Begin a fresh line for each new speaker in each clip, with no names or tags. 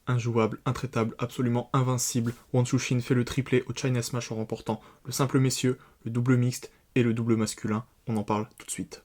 injouable, intraitable, absolument invincible, Wang Chuqin fait le triplé au China Smash en remportant le simple messieurs, le double mixte et le double masculin. On en parle tout de suite.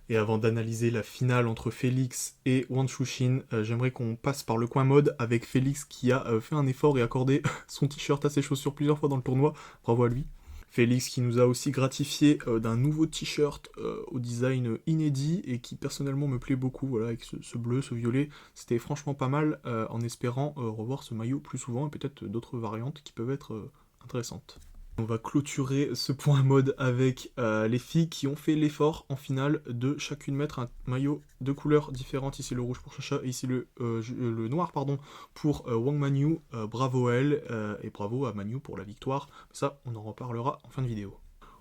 Et avant d'analyser la finale entre Félix et Wang Chuqin, j'aimerais qu'on passe par le coin mode avec Félix qui a fait un effort et accordé son t-shirt à ses chaussures plusieurs fois dans le tournoi. Bravo à lui. Félix qui nous a aussi gratifié d'un nouveau t-shirt au design inédit et qui personnellement me plaît beaucoup, voilà, avec ce bleu, ce violet. C'était franchement pas mal en espérant revoir ce maillot plus souvent et peut-être d'autres variantes qui peuvent être intéressantes. On va clôturer ce point mode avec les filles qui ont fait l'effort en finale de chacune mettre un maillot de couleurs différentes. Ici le rouge pour Chacha et ici le noir pardon, pour Wang Manyu. Bravo à elle et bravo à Manyu pour la victoire. Ça, on en reparlera en fin de vidéo.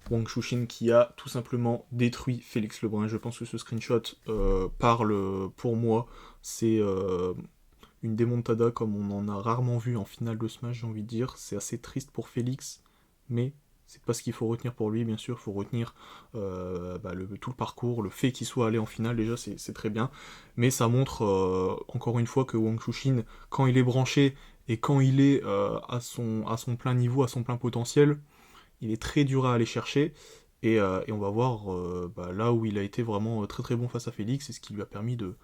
Wang Chuqin qui a tout simplement détruit Félix Lebrun. Je pense que ce screenshot parle pour moi. C'est une démontada comme on en a rarement vu en finale de Smash, j'ai envie de dire. C'est assez triste pour Félix. Mais c'est pas ce qu'il faut retenir pour lui, bien sûr, il faut retenir tout le parcours, le fait qu'il soit allé en finale, déjà c'est très bien, mais ça montre encore une fois que Wang Chuqin, quand il est branché et quand il est à son plein niveau, à son plein potentiel, il est très dur à aller chercher, et on va voir là où il a été vraiment très très bon face à Félix, et ce qui lui a permis de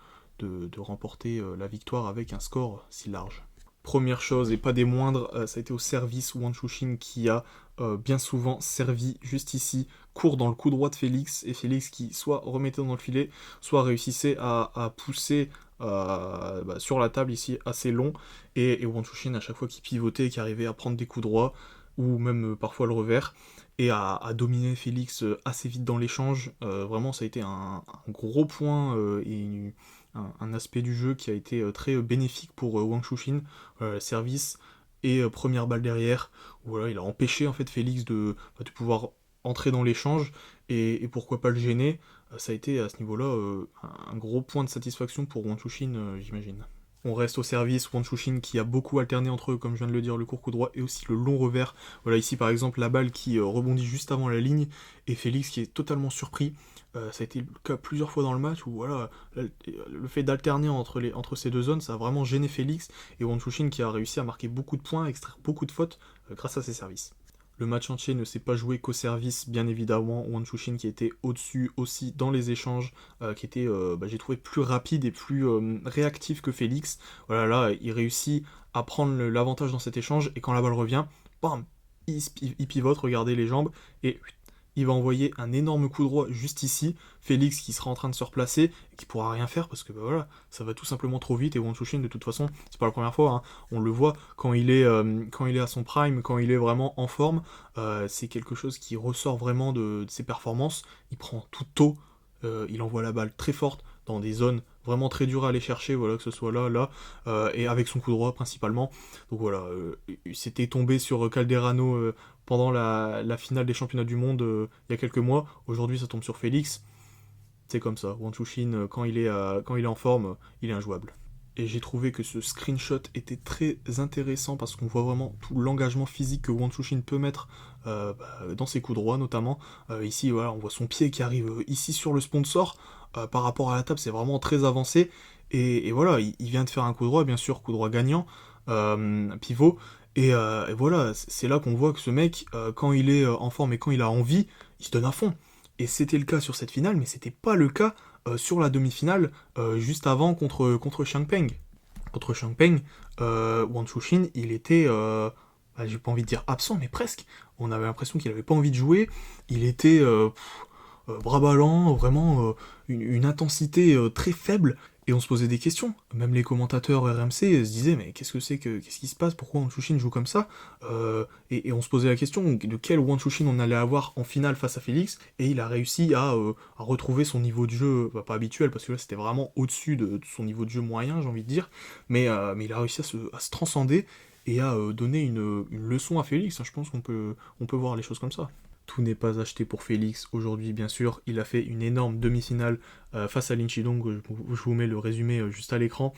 remporter la victoire avec un score si large. Première chose, et pas des moindres, ça a été au service Wang Chuqin qui a bien souvent servi juste ici, court dans le coup droit de Félix, et Félix qui soit remettait dans le filet, soit réussissait à pousser sur la table ici assez long, et Wang Chuqin à chaque fois qu'il pivotait, qui arrivait à prendre des coups droits, ou même parfois le revers, et à dominer Félix assez vite dans l'échange. Vraiment ça a été un gros point et un aspect du jeu qui a été très bénéfique pour Wang Chuqin, service et première balle derrière, où voilà, il a empêché en fait Félix de pouvoir entrer dans l'échange, et pourquoi pas le gêner. Ça a été à ce niveau-là un gros point de satisfaction pour Wang Chuqin, j'imagine. On reste au service, Wang Chuqin qui a beaucoup alterné entre eux, comme je viens de le dire, le court coup droit et aussi le long revers. Voilà, ici par exemple la balle qui rebondit juste avant la ligne, et Félix qui est totalement surpris. Ça a été le cas plusieurs fois dans le match où voilà, le fait d'alterner entre ces deux zones, ça a vraiment gêné Félix, et Wang Chuqin qui a réussi à marquer beaucoup de points, à extraire beaucoup de fautes grâce à ses services. Le match entier ne s'est pas joué qu'au service, bien évidemment. Wang Chuqin qui était au-dessus aussi dans les échanges, qui était, j'ai trouvé, plus rapide et plus réactif que Félix. Voilà, là, il réussit à prendre l'avantage dans cet échange, et quand la balle revient, bam, il pivote, regardez les jambes, et il va envoyer un énorme coup droit juste ici. Félix qui sera en train de se replacer et qui pourra rien faire parce que voilà, ça va tout simplement trop vite, et Wang Chuqin de toute façon, c'est pas la première fois, hein, on le voit quand il est à son prime, quand il est vraiment en forme, c'est quelque chose qui ressort vraiment de ses performances. Il prend tout tôt, il envoie la balle très forte dans des zones vraiment très dures à aller chercher, voilà, que ce soit là, et avec son coup droit principalement. Donc voilà, c'était tombé sur Calderano pendant la finale des championnats du monde il y a quelques mois. Aujourd'hui ça tombe sur Félix. C'est comme ça, Wang Chuqin quand il est en forme, il est injouable. Et j'ai trouvé que ce screenshot était très intéressant parce qu'on voit vraiment tout l'engagement physique que Wang Chuqin peut mettre dans ses coups droits notamment. Ici, voilà, on voit son pied qui arrive ici sur le sponsor. Par rapport à la table, c'est vraiment très avancé. Et voilà, il vient de faire un coup droit, bien sûr, coup droit gagnant, pivot. Et voilà, c'est là qu'on voit que ce mec, quand il est en forme et quand il a envie, il se donne à fond. Et c'était le cas sur cette finale, mais c'était pas le cas sur la demi-finale, juste avant contre Xiang Peng. Contre Xiang Peng, Wang Chuqin, il était, j'ai pas envie de dire absent, mais presque. On avait l'impression qu'il avait pas envie de jouer. Il était bras ballants, vraiment une intensité très faible. Et on se posait des questions. Même les commentateurs RMC se disaient mais qu'est-ce qui se passe, pourquoi Wang Chuqin joue comme ça, et on se posait la question de quel Wang Chuqin on allait avoir en finale face à Félix, et il a réussi à retrouver son niveau de jeu, pas habituel parce que là c'était vraiment au-dessus de son niveau de jeu moyen, j'ai envie de dire, mais il a réussi à se transcender et à donner une leçon à Félix. Je pense qu'on peut voir les choses comme ça. Tout n'est pas acheté pour Félix aujourd'hui, bien sûr. Il a fait une énorme demi-finale face à Lin Chidong. Je vous mets le résumé juste à l'écran.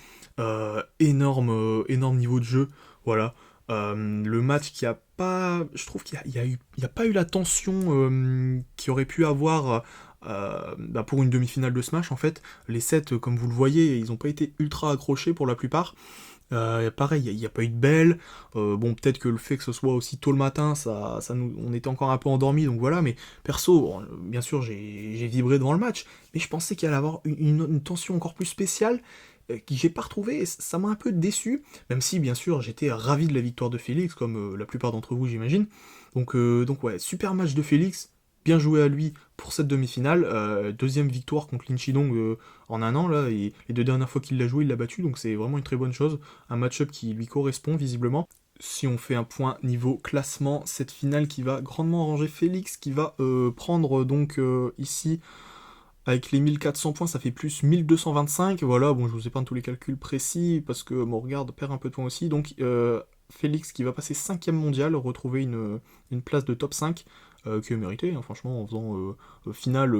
Énorme niveau de jeu, voilà. Le match qui a pas... Je trouve qu'il y a pas eu la tension qu'il aurait pu avoir pour une demi-finale de Smash, en fait. Les sets, comme vous le voyez, ils n'ont pas été ultra accrochés pour la plupart. Pareil, il n'y a pas eu de belle. Bon, peut-être que le fait que ce soit aussi tôt le matin, on était encore un peu endormis, donc voilà. Mais perso, bon, bien sûr, j'ai vibré devant le match, mais je pensais qu'il allait avoir une tension encore plus spéciale que j'ai pas retrouvé. Et ça m'a un peu déçu, même si bien sûr j'étais ravi de la victoire de Félix, comme la plupart d'entre vous, j'imagine. Donc ouais, super match de Félix. Bien joué à lui pour cette demi-finale. Deuxième victoire contre Lin Chidong en un an, là, et les 2 dernières fois qu'il l'a joué, il l'a battu, donc c'est vraiment une très bonne chose. Un match-up qui lui correspond visiblement. Si on fait un point niveau classement, cette finale qui va grandement arranger Félix, qui va prendre donc ici, avec les 1400 points, ça fait plus 1225. Voilà, bon, je vous épargne tous les calculs précis, parce que mon regard perd un peu de points aussi. Donc Félix qui va passer 5ème mondial, retrouver une place de top 5, qui est méritée, hein, franchement, en faisant finale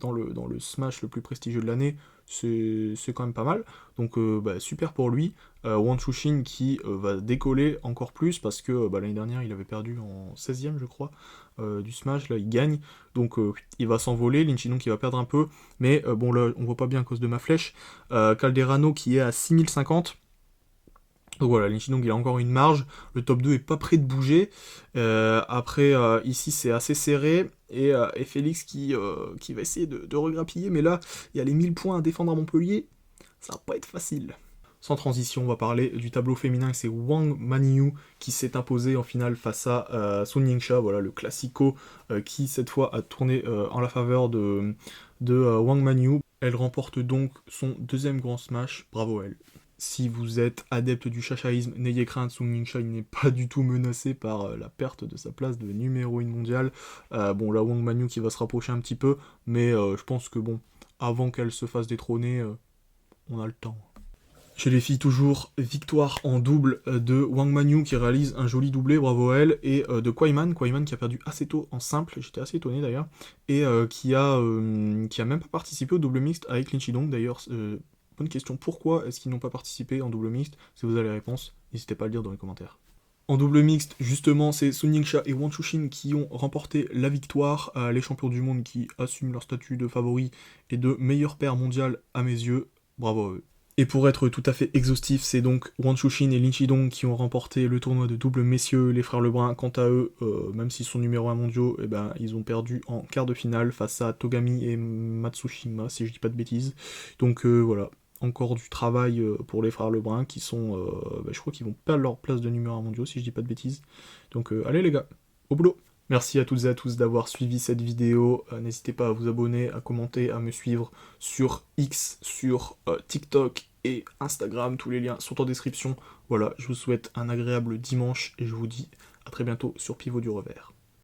dans le Smash le plus prestigieux de l'année, c'est quand même pas mal. Donc super pour lui. Wang Chuxin qui va décoller encore plus, parce que l'année dernière il avait perdu en 16ème je crois du Smash, là il gagne, donc il va s'envoler. Lin Chidong qui va perdre un peu, mais bon là on voit pas bien à cause de ma flèche. Calderano qui est à 6050. Donc voilà, Lin Chidong il a encore une marge, le top 2 est pas prêt de bouger. Après ici c'est assez serré, et Félix qui va essayer de regrappiller, mais là il y a les 1000 points à défendre à Montpellier, ça va pas être facile. Sans transition, on va parler du tableau féminin, c'est Wang Manyu qui s'est imposé en finale face à Sun Yingxia, voilà le classico qui cette fois a tourné en la faveur de Wang Manyu. Elle remporte donc son deuxième grand smash, bravo à elle. Si vous êtes adepte du chachaïsme, n'ayez crainte, Sun Yingxia n'est pas du tout menacé par la perte de sa place de numéro 1 mondial. Bon là Wang Manyu qui va se rapprocher un petit peu, mais je pense que bon, avant qu'elle se fasse détrôner, on a le temps. Chez les filles toujours, victoire en double de Wang Manyu qui réalise un joli doublé, bravo à elle, et de Kwaiman qui a perdu assez tôt en simple, j'étais assez étonné d'ailleurs, et qui a même pas participé au double mixte avec Lin Chidong. D'ailleurs, bonne question, pourquoi est-ce qu'ils n'ont pas participé en double mixte? Si vous avez les réponses, n'hésitez pas à le dire dans les commentaires. En double mixte, justement, c'est Sun Yingxia et Wang Chuxin qui ont remporté la victoire, les champions du monde qui assument leur statut de favoris et de meilleur paire mondial à mes yeux, bravo à eux. Et pour être tout à fait exhaustif, c'est donc Wang Chuxin et Lin Chidong qui ont remporté le tournoi de double messieurs. Les frères Lebrun, quant à eux, même s'ils sont numéro 1 mondiaux, ils ont perdu en quart de finale face à Togami et Matsushima, si je dis pas de bêtises. Donc voilà, encore du travail pour les frères Lebrun qui sont, je crois qu'ils vont perdre leur place de numéro 1 mondiaux, si je dis pas de bêtises. Donc allez les gars, au boulot. Merci à toutes et à tous d'avoir suivi cette vidéo. N'hésitez pas à vous abonner, à commenter, à me suivre sur X, sur TikTok et Instagram. Tous les liens sont en description. Voilà, je vous souhaite un agréable dimanche et je vous dis à très bientôt sur Pivot du Revers.